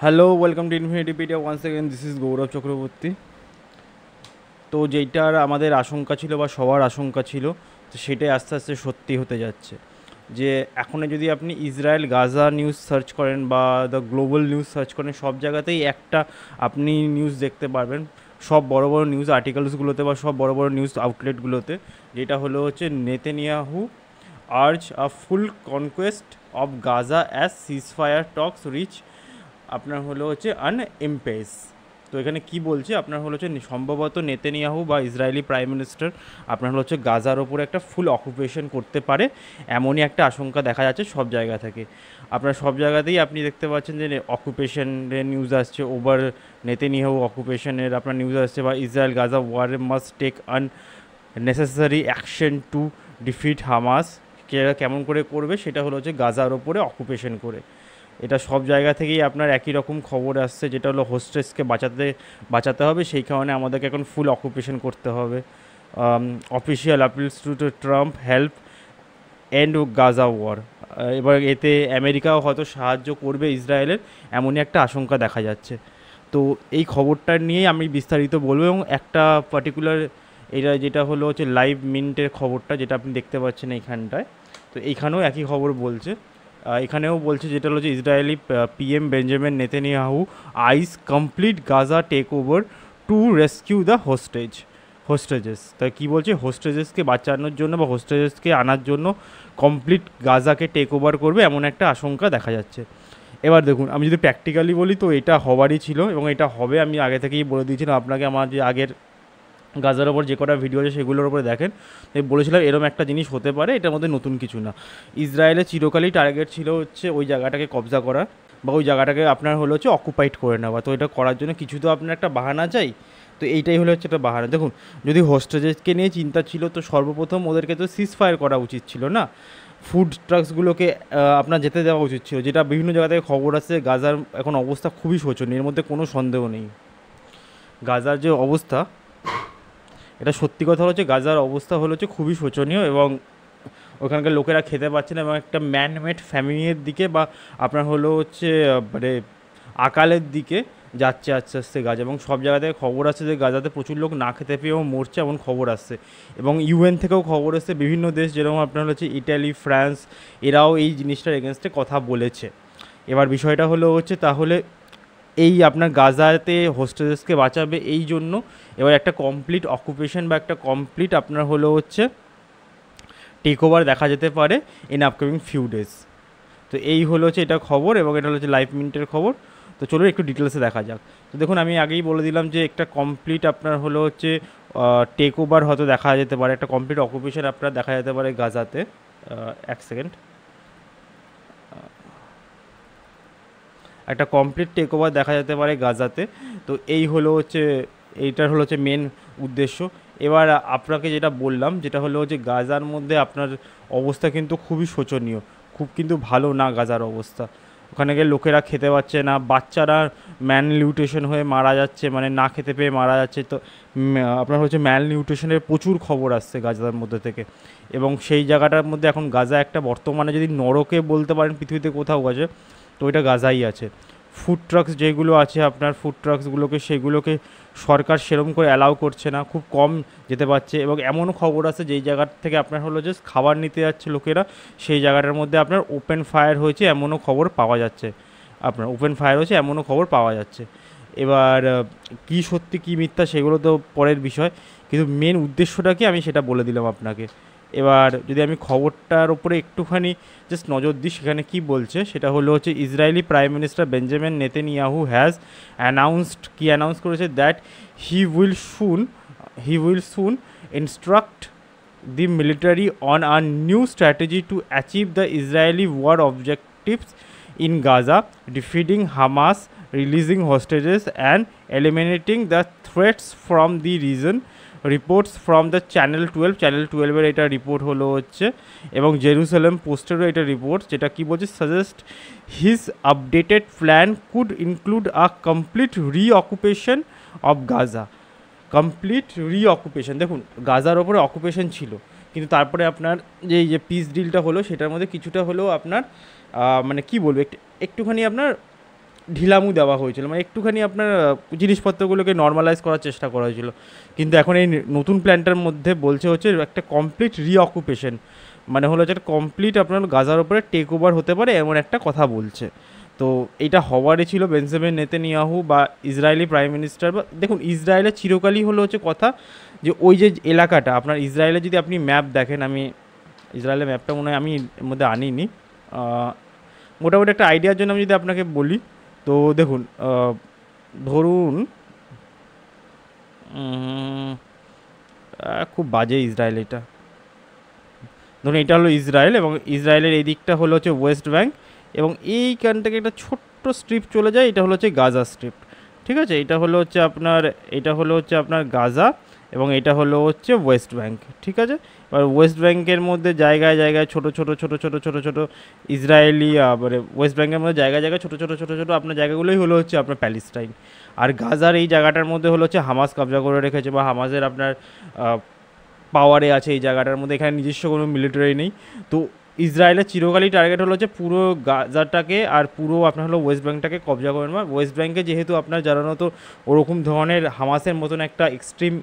Hello, welcome to Infinitypedia. Once second this is গৌরব চক্রবর্তী। তো যেইটার আমাদের আশঙ্কা ছিল বা সবার আশঙ্কা ছিল, তো সেটাই আস্তে আস্তে সত্যি হতে যাচ্ছে। যে এখন যদি আপনি ইসরায়েল গাজা নিউজ সার্চ করেন বা দ্য গ্লোবাল নিউজ সার্চ করেন, সব জায়গাতেই একটা আপনি নিউজ দেখতে পারবেন, সব বড় বড় নিউজ আর্টিকেলসগুলোতে বা সব বড় বড় নিউজ আউটলেটগুলোতে, যেটা হলো হচ্ছে Netanyahu urge a full conquest of Gaza as ceasefire talks reach আপনার হলো হচ্ছে এমপেস। তো এখানে কি বলছে, আপনার হলো হচ্ছে সম্ভবত নেতানিয়াহু বা ইসরায়েলি প্রাইম মিনিস্টার আপনার হলো হচ্ছে গাজার ওপরে একটা ফুল অকুপেশন করতে পারে, এমনই একটা আশঙ্কা দেখা যাচ্ছে সব জায়গা থেকে। আপনার সব জায়গাতেই আপনি দেখতে পাচ্ছেন যে অকুপেশনের নিউজ আসছে, ওভার নেতানিয়াহু অকুপেশনের আপনার নিউজ আসছে, বা Israel Gaza war must take necessary action to defeat Hamas. কেমন করে করবে, সেটা হলো হচ্ছে গাজার ওপরে অকুপেশন করে। এটা সব জায়গা থেকেই আপনার একই রকম খবর আসছে, যেটা হলো হোস্টেসকে বাঁচাতে হবে, সেই কারণে আমাদেরকে এখন ফুল অকুপেশন করতে হবে। Official appeals to Trump help end Gaza war. এবার এতে আমেরিকাও হয়তো সাহায্য করবে ইসরায়েলের, এমনই একটা আশঙ্কা দেখা যাচ্ছে। তো এই খবরটা নিয়েই আমি বিস্তারিত বলবো, এবং একটা পার্টিকুলার এটা যেটা হলো হচ্ছে লাইভ মিন্টের খবরটা, যেটা আপনি দেখতে পাচ্ছেন এইখানটায়। তো এইখানেও একই খবর বলছে, এখানেও বলছে যেটা হলো যে Israeli PM Benjamin Netanyahu eyes complete Gaza take over to rescue the hostages. তাই কী বলছে, হোস্টেজেসকে বাঁচানোর জন্য বা হোস্টেজেসকে আনার জন্য কমপ্লিট গাজাকে টেক ওভার করবে, এমন একটা আশঙ্কা দেখা যাচ্ছে। এবার দেখুন, আমি যদি প্র্যাকটিক্যালি বলি, তো এটা হবারই ছিল এবং এটা হবে, আমি আগে থেকেই বলে দিয়েছিলাম আপনাকে। আমার যে আগের গাজার ওপর যে কটা ভিডিও আছে সেগুলোর ওপরে দেখেন, বলেছিলাম এরম একটা জিনিস হতে পারে, এটার মধ্যে নতুন কিছু না। ইসরায়েলের চিরকালই টার্গেট ছিল হচ্ছে ওই জায়গাটাকে কবজা করা, বা ওই জায়গাটাকে আপনার হলো হচ্ছে অকুপাইড করে নেওয়া। তো এটা করার জন্য কিছু তো আপনার একটা বাহানা চাই, তো এইটাই হলো হচ্ছে একটা বাহানা। দেখুন, যদি হোস্টেজেসকে নিয়ে চিন্তা ছিল, তো সর্বপ্রথম ওদেরকে তো সিজ ফায়ার করা উচিত ছিল না, ফুড ট্রাকসগুলোকে আপনার যেতে দেওয়া উচিত ছিল। যেটা বিভিন্ন জায়গা থেকে খবর আসছে, গাজার এখন অবস্থা খুবই শোচনীয়, এর মধ্যে কোনো সন্দেহ নেই। গাজার যে অবস্থা, এটা সত্যি কথা হচ্ছে গাজার অবস্থা হলো হচ্ছে খুবই শোচনীয়, এবং ওখানকার লোকেরা খেতে পাচ্ছে না, এবং একটা ম্যানমেড ফ্যামিলির দিকে বা আপনার হলো হচ্ছে মানে আকালের দিকে যাচ্ছে আস্তে আস্তে গাজা। এবং সব জায়গা থেকে খবর আসছে যে গাজাতে প্রচুর লোক না খেতে পেয়েও মরছে, এমন খবর আসছে। এবং ইউএন থেকেও খবর আসছে, বিভিন্ন দেশ যেরকম আপনার হচ্ছে ইটালি, ফ্রান্স, এরাও এই জিনিসটার এগেনস্টে কথা বলেছে। এবার বিষয়টা হলো হচ্ছে তাহলে এই আপনার গাজাতে হোস্টেজেসকে বাঁচাবে এই জন্য এবার একটা কমপ্লিট অকুপেশন বা একটা কমপ্লিট আপনার হলো হচ্ছে টেক ওভার দেখা যেতে পারে ইন আপকামিং ফিউ ডেজ। তো এই হলো হচ্ছে এটা খবর, এবং এটা হচ্ছে লাইভ মিনিটের খবর। তো চলুন একটু ডিটেলসে দেখা যাক। তো দেখুন, আমি আগেই বলে দিলাম যে একটা কমপ্লিট আপনার হলো হচ্ছে টেক ওভার হয়তো দেখা যেতে পারে, একটা কমপ্লিট অকুপেশন আপনার দেখা যেতে পারে গাজাতে। এক সেকেন্ড, একটা কমপ্লিট টেক ওভার দেখা যেতে পারে গাজাতে। তো এই হলো হচ্ছে, এইটার হলো হচ্ছে মেন উদ্দেশ্য। এবার আপনাকে যেটা বললাম, যেটা হলো হচ্ছে গাজার মধ্যে আপনার অবস্থা কিন্তু খুবই শোচনীয়, খুব কিন্তু ভালো না গাজার অবস্থা। ওখানে গিয়ে লোকেরা খেতে পাচ্ছে না, বাচ্চারা ম্যাল নিউট্রিশন হয়ে মারা যাচ্ছে, মানে না খেতে পেয়ে মারা যাচ্ছে। তো আপনার হচ্ছে ম্যাল নিউট্রিশনের প্রচুর খবর আসছে গাজার মধ্যে থেকে। এবং সেই জায়গাটার মধ্যে এখন গাজা একটা বর্তমানে যদি নরকে বলতে পারেন পৃথিবীতে কোথাও আছে, তো এটা গাজাই আছে। ফুড ট্রাকস যেগুলো আছে আপনার, ফুড ট্রাকসগুলোকে সেগুলোকে সরকার সেরকম করে অ্যালাউ করছে না, খুব কম যেতে পারছে। এবং এমনও খবর আছে যেই জায়গার থেকে আপনার হলো যে খাবার নিতে যাচ্ছে লোকেরা, সেই জায়গাটার মধ্যে আপনার ওপেন ফায়ার হয়েছে এমনও খবর পাওয়া যাচ্ছে। আপনার ওপেন ফায়ার হয়েছে এমনও খবর পাওয়া যাচ্ছে। এবার কী সত্যি কী মিথ্যা সেগুলো তো পরের বিষয়, কিন্তু মেন উদ্দেশ্যটা কি আমি সেটা বলে দিলাম আপনাকে। এবার যদি আমি খবরটার ওপরে একটুখানি জাস্ট নজর দিই, সেখানে কি বলছে সেটা হলো হচ্ছে Israeli prime minister Benjamin Netanyahu has announce করেছে that he will soon instruct the military on a new strategy to achieve the Israeli war objectives in Gaza, defeating Hamas, releasing hostages, and eliminating the threats from the region. Reports from the channel 12 এর এটা report হলো হচ্ছে, এবং Jerusalem পোস্টেরও এটা report, যেটা কি বলছে, suggest his updated plan could include a complete reoccupation of Gaza. Complete reoccupation, দেখুন গাজার ওপরে অকুপেশন ছিল, কিন্তু তারপরে আপনার যে এই যে পিস ডিলটা হলো সেটার মধ্যে কিছুটা হলেও আপনার মানে কি বলবো, একটুখানি আপনার ঢিলামু দেওয়া হয়েছিল, মানে একটুখানি আপনার জিনিসপত্রগুলোকে নর্মালাইজ করার চেষ্টা করা হয়েছিল। কিন্তু এখন এই নতুন প্ল্যানটার মধ্যে বলছে হচ্ছে একটা কমপ্লিট রিঅকুপেশন, মানে হলো যে একটা কমপ্লিট আপনার গাজার ওপরে টেক ওভার হতে পারে এমন একটা কথা বলছে। তো এটা হওয়ারই ছিল বেঞ্জামিন নেতানিয়াহু বা ইসরায়েলি প্রাইম মিনিস্টার। বা দেখুন, ইসরায়েলের চিরকালই হলো হচ্ছে কথা যে ওই যে এলাকাটা আপনার ইসরায়েলে যদি আপনি ম্যাপ দেখেন, আমি ইসরায়েলের ম্যাপটা মনে হয় আমি এর মধ্যে আনিনি, মোটামুটি একটা আইডিয়ার জন্য আমি যদি আপনাকে বলি, তো দেখুন ধরুন খুব বাজে ইসরায়েল এটা, ধরুন এটা হলো ইসরায়েল এবং ইসরায়েলের এই দিকটা হলো হচ্ছে ওয়েস্ট ব্যাঙ্ক, এবং এইখান থেকে একটা ছোট্ট স্ট্রিপ চলে যায়, এটা হলো হচ্ছে গাজা স্ট্রিপ। ঠিক আছে, এটা হলো হচ্ছে আপনার, এটা হলো হচ্ছে আপনার গাজা, এবং এটা হলো হচ্ছে ওয়েস্ট ব্যাঙ্ক। ঠিক আছে, এবার ওয়েস্ট ব্যাঙ্কের মধ্যে জায়গায় জায়গায় ছোটো ছোটো ছোটো ছোটো ছোটো ছোটো ইসরায়েলি, মানে ওয়েস্ট ব্যাঙ্কের মধ্যে জায়গায় জায়গায় ছোটো ছোটো ছোটো ছোটো আপনার জায়গাগুলোই হলো হচ্ছে আপনার প্যালেস্টাইন। আর গাজার এই জায়গাটার মধ্যে হলো হচ্ছে হামাস কবজা করে রেখেছে, বা হামাসের আপনার পাওয়ারে আছে এই জায়গাটার মধ্যে, এখানে নিজস্ব কোনো মিলিটারি নেই। তো ইসরায়েলের চিরকালই টার্গেট হলো যে পুরো গাজাটাকে আর পুরো আপনার হলো ওয়েস্ট ব্যাঙ্কটাকে কবজা করে নেওয়া। ওয়েস্ট ব্যাঙ্কে যেহেতু আপনার জানানো ওরকম ধরনের হামাসের মতন একটা এক্সট্রিম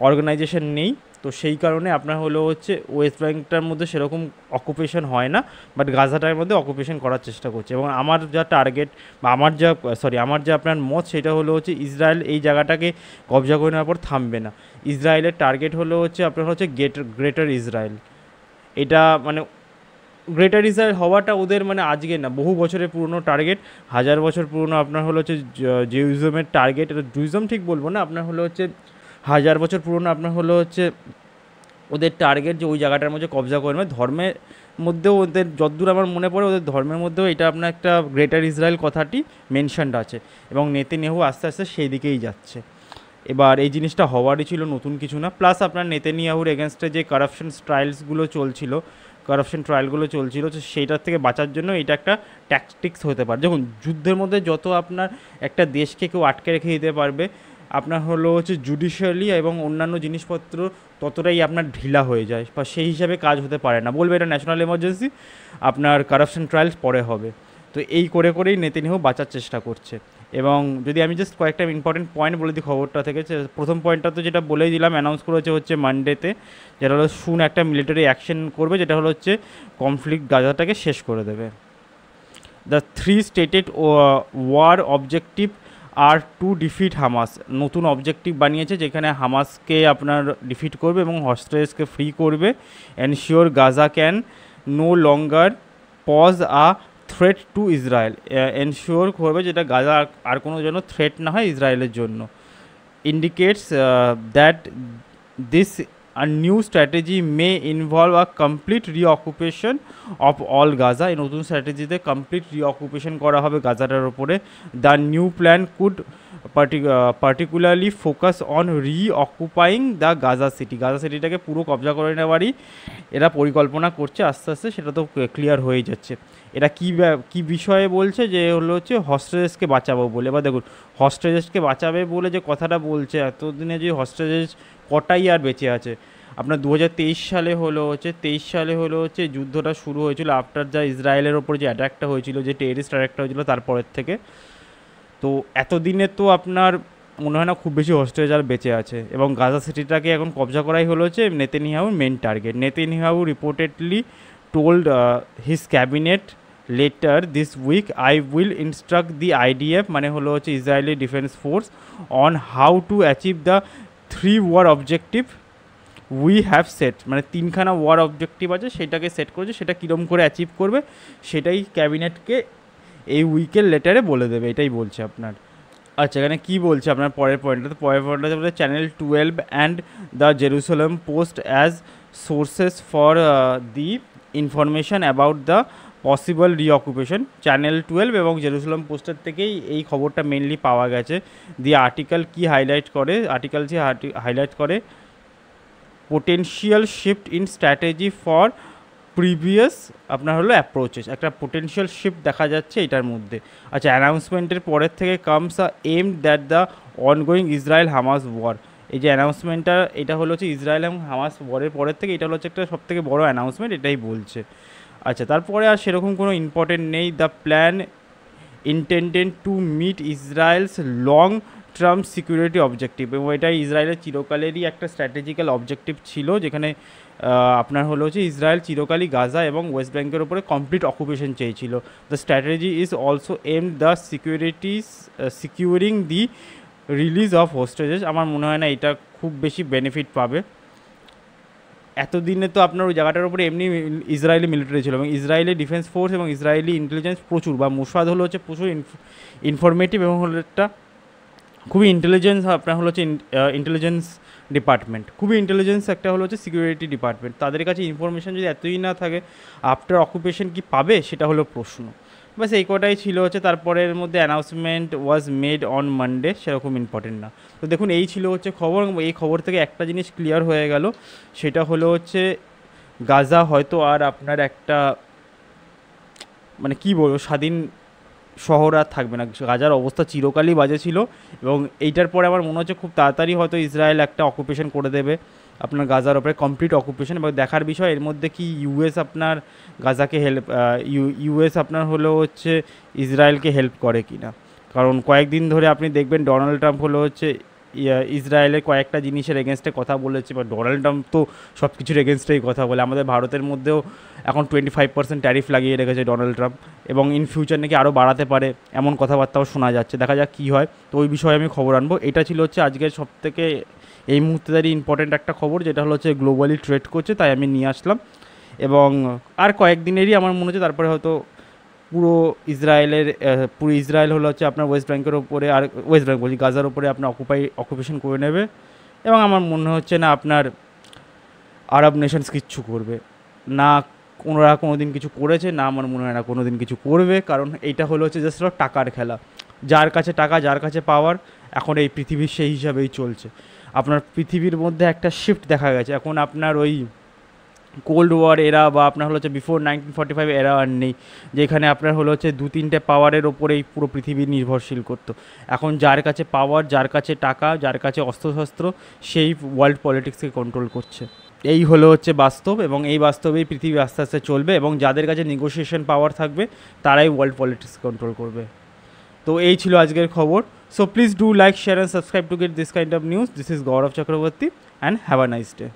অর্গানাইজেশন নেই, তো সেই কারণে আপনার হলো হচ্ছে ওয়েস্ট ব্যাঙ্কটার মধ্যে সেরকম অকুপেশন হয় না, বাট গাজাটার মধ্যে অকুপেশন করার চেষ্টা করছে। এবং আমার যা টার্গেট বা আমার যা আপনার মত, সেটা হলো হচ্ছে ইসরায়েল এই জায়গাটাকে কবজা করে নেওয়ার পর থামবে না। ইসরায়েলের টার্গেট হলো হচ্ছে আপনার হচ্ছে গ্রেটার ইসরায়েল। এটা মানে গ্রেটার ইসরায়েল হওয়াটা ওদের মানে আজকে না, বহু বছরের পুরনো টার্গেট, 1000 বছর পুরনো আপনার হলো হচ্ছে জেরুজালেমের টার্গেট। এটা জুইজম ঠিক বলবো না, আপনার হলো হচ্ছে 1000 বছর পুরনো আপনার হলো হচ্ছে ওদের টার্গেট, যে ওই জায়গাটার মধ্যে কবজা করবে। ধর্মের মধ্যেও ওদের যতদূর আমার মনে পড়ে, ওদের ধর্মের মধ্যেও এটা আপনার একটা গ্রেটার ইসরায়েল কথাটি মেনশনড আছে, এবং নেতানিয়াহু আস্তে আস্তে সেই দিকেই যাচ্ছে। এবার এই জিনিসটা হওয়ারই ছিল, নতুন কিছু না। প্লাস আপনার নেতানিয়াহুর এগেনস্টে যে কারাপশন ট্রায়ালগুলো চলছিল, তো সেইটার থেকে বাঁচার জন্য এটা একটা ট্যাকটিক্স হতে পারে। যখন যুদ্ধের মধ্যে যত আপনার একটা দেশকে কেউ আটকে রেখে দিতে পারবে, আপনার হলো হচ্ছে জুডিশিয়ালি এবং অন্যান্য জিনিসপত্র ততটাই আপনার ঢিলা হয়ে যায়, বা সেই হিসাবে কাজ হতে পারে না, বলবে এটা ন্যাশনাল এমার্জেন্সি, আপনার কারাপশন ট্রায়ালস পরে হবে। তো এই করে করেই নেতানিয়াহু বাঁচার চেষ্টা করছে। এবং যদি আমি জাস্ট কয়েকটা ইম্পর্টেন্ট পয়েন্ট বলে দিই খবরটা থেকে, প্রথম পয়েন্টটা তো যেটা বলেই দিলাম, অ্যানাউন্স করেছে হচ্ছে মানডেতে, যেটা হলো শুন একটা মিলিটারি অ্যাকশন করবে, যেটা হলো হচ্ছে কনফ্লিক্ট গাজাটাকে শেষ করে দেবে। The three stated war objective are to defeat Hamas, নতুন অবজেক্টিভ বানিয়েছে যেখানে হামাসকে আপনার ডিফিট করবে এবং হস্টেজকে ফ্রি করবে। Ensure Gaza can no longer pose a threat to Israel, ensure করবে যেটা গাজা আর কোনো যেন থ্রেট না হয় ইসরায়েলের জন্য। Indicates that this a new strategy may involve a complete reoccupation of all Gaza, এই নতুন স্ট্র্যাটেজিতে কমপ্লিট রিঅকুপেশন করা হবে গাজাটার ওপরে। The new plan could particularly focus on reoccupying the Gaza city, Gaza সিটিটাকে পুরো কবজা করে নেওয়ারই এরা পরিকল্পনা করছে আস্তে আস্তে, সেটা তো ক্লিয়ার হয়ে যাচ্ছে। এটা কী বিষয়ে বলছে, যে হলো হচ্ছে হস্টেজেসকে বাঁচাবো বলে। এবার দেখুন, হস্টেজেসকে বাঁচাবে বলে যে কথাটা বলছে, এতদিনে যে হস্টেজেস কটাই আর বেঁচে আছে। আপনার 2023 সালে হলো হচ্ছে যুদ্ধটা শুরু হয়েছিল আফটার যা ইসরায়েলের ওপর যে অ্যাটাকটা হয়েছিল, যে টেরিস্ট অ্যাটাকটা হয়েছিল তারপরের থেকে। তো এতদিনে তো আপনার মনে হয় না খুব বেশি হস্টেজ আর বেঁচে আছে, এবং গাজা সিটিটাকে এখন কবজা করাই হলো হচ্ছে নেতানিয়াহুর main target. Netanyahu reportedly told his cabinet later this week, I will instruct the IDF, মানে হলো হচ্ছে Israeli defence force, on how to achieve the 3 war objective we have set, মানে 3খানা ওয়ার অবজেক্টিভ আছে, সেটাকে সেট করেছে, সেটা কীরকম করে অ্যাচিভ করবে সেটাই ক্যাবিনেটকে এই উইকের লেটারে বলে দেবে, এটাই বলছে আপনার। আচ্ছা, এখানে কী বলছে আপনার পরের পয়েন্টটাতে বলে channel 12 and the Jerusalem Post as sources for the information about the possible reoccupation. Channel 12 এবং জেরুসালেম পোস্টের থেকেই এই খবরটা মেনলি পাওয়া গেছে। দি আর্টিকেল কি হাইলাইট করে, potential shift in strategy for previous আপনার হলো অ্যাপ্রোচেস, একটা পোটেনশিয়াল শিফট দেখা যাচ্ছে এটার মধ্যে। আচ্ছা, অ্যানাউন্সমেন্টের পরের থেকে কামস এম that the ongoing Israel Hamas war, এই যে অ্যানাউন্সমেন্টটা, এটা হলো হচ্ছে ইসরায়েল এবং হামাস ওয়ারের পরের থেকে এটা হলো হচ্ছে একটা সবথেকে বড় অ্যানাউন্সমেন্ট, এটাই বলছে। আচ্ছা, তারপরে আর সেরকম কোনো ইম্পর্টেন্ট নেই। The plan intended to meet Israel's long-term security objective, এবং এটা ইসরায়েলের চিরকালেরই একটা স্ট্র্যাটেজিক্যাল অবজেক্টিভ ছিল, যেখানে আপনার হলো হচ্ছে ইসরায়েল চিরকালই গাজা এবং ওয়েস্ট ব্যাঙ্কের উপরে কমপ্লিট অকুপেশন চেয়েছিল। The strategy is also am the securing the release of হোস্টেজেস। আমার মনে হয় না এটা খুব বেশি বেনিফিট পাবে। এতদিনে তো আপনার ওই জায়গাটার উপরে এমনি ইসরায়েলি মিলিটারি ছিল, এবং ইসরায়েলি ডিফেন্স ফোর্স এবং ইসরায়েলি ইন্টেলিজেন্স প্রচুর, বা মোসাদ হলো হচ্ছে প্রচুর ইনফরমেটিভ, এবং হলো একটা খুবই ইন্টেলিজেন্স, আপনার হলো হচ্ছে ইন্টেলিজেন্স ডিপার্টমেন্ট, খুবই ইন্টেলিজেন্স একটা হলো হচ্ছে সিকিউরিটি ডিপার্টমেন্ট। তাদের কাছে ইনফরমেশান যদি এতই না থাকে, আফটার অকুপেশন কি পাবে সেটা হলো প্রশ্ন। বাস এই কটাই ছিল হচ্ছে। তারপরের মধ্যে announcement was made on Monday, সেরকম ইম্পর্টেন্ট না। তো দেখুন এই ছিল হচ্ছে খবর, এই খবর থেকে একটা জিনিস ক্লিয়ার হয়ে গেল, সেটা হলো হচ্ছে গাজা হয়তো আর আপনার একটা মানে কী বলবো স্বাধীন শহর আর থাকবে না। গাজার অবস্থা চিরকালই বাজে ছিল, এবং এইটার পরে আমার মনে হচ্ছে খুব তাড়াতাড়ি হয়তো ইসরায়েল একটা অকুপেশন করে দেবে আপনার গাজার ওপরে, কমপ্লিট অকুপেশন। এবং দেখার বিষয় এর মধ্যে কি ইউএস আপনার গাজাকে হেল্প, ইউএস আপনার হলো হচ্ছে ইসরায়েলকে হেল্প করে কি না। কারণ কয়েকদিন ধরে আপনি দেখবেন ডোনাল্ড ট্রাম্প হলো হচ্ছে ইসরায়েলের কয়েকটা জিনিসের এগেনস্টে কথা বলেছে, বা ডোনাল্ড ট্রাম্প তো সব কিছুর এগেনস্টেই কথা বলে। আমাদের ভারতের মধ্যেও এখন 25% ট্যারিফ লাগিয়ে রেখেছে ডোনাল্ড ট্রাম্প, এবং ইন ফিউচার নাকি আরও বাড়াতে পারে, এমন কথাবার্তাও শোনা যাচ্ছে। দেখা যাক কী হয়। তো ওই বিষয়ে আমি খবর আনবো। এটা ছিল হচ্ছে আজকের সবথেকে এই মুহূর্তে দাঁড়িয়ে ইম্পর্টেন্ট একটা খবর, যেটা হলো হচ্ছে গ্লোবালি ট্রেড করছে, তাই আমি নিয়ে আসলাম। এবং আর কয়েকদিনেরই আমার মনে হচ্ছে তারপরে হয়তো পুরো ইসরায়েল হলো হচ্ছে আপনার ওয়েস্ট ব্যাঙ্কের ওপরে, আর ওয়েস্ট ব্যাঙ্ক বলছি গাজার ওপরে আপনার অকুপেশন করে নেবে। এবং আমার মনে হচ্ছে না আপনার আরব নেশনস কিচ্ছু করবে না, ওনারা কোনো দিন কিছু করেছে না, আমার মনে হয় না কোনো দিন কিছু করবে। কারণ এইটা হলো হচ্ছে জাস্ট টাকার খেলা, যার কাছে টাকা, যার কাছে পাওয়ার, এখন এই পৃথিবীর সেই হিসাবেই চলছে। আপনার পৃথিবীর মধ্যে একটা শিফট দেখা গেছে, এখন আপনার ওই কোল্ড ওয়ার এরা বা আপনার হলো হচ্ছে বিফোর 1945 এরা আর নেই, যেখানে আপনার হলো হচ্ছে 2-3টে পাওয়ারের ওপরেই পুরো পৃথিবী নির্ভরশীল করতো। এখন যার কাছে পাওয়ার, যার কাছে টাকা, যার কাছে অস্ত্রশস্ত্র, সেই ওয়ার্ল্ড পলিটিক্সকে কন্ট্রোল করছে। এই হলো হচ্ছে বাস্তব, এবং এই বাস্তবেই পৃথিবী আস্তে আস্তে চলবে, এবং যাদের কাছে নেগোসিয়েশন পাওয়ার থাকবে তারাই ওয়ার্ল্ড পলিটিক্স কন্ট্রোল করবে। তো এই ছিল আজকের খবর। So please do like, share and subscribe to get this kind of news. This is Gaurav Chakraborty, and have a nice day.